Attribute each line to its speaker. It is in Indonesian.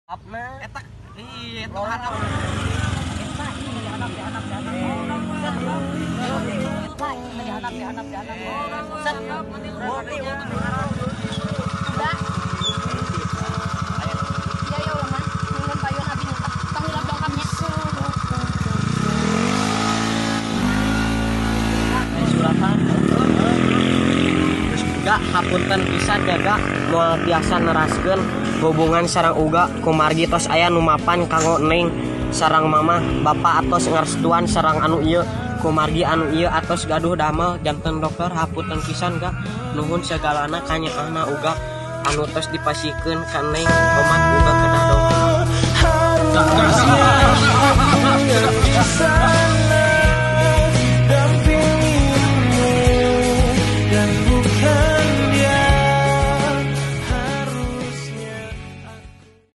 Speaker 1: Apna
Speaker 2: Eta iya itu harap.
Speaker 1: suratan gak hapunten pisan jaga moal biasa neraskeun hubungan sareng uga kumargi tos aya nu mapan kanggo neng sareng mama bapak atos ngarestuan sareng anu ieu kumargi anu ieu atos gaduh damel janten dokter hapunten pisan gak nuhun segalana kanyaana uga anu tos dipasikeun ka neng omat uga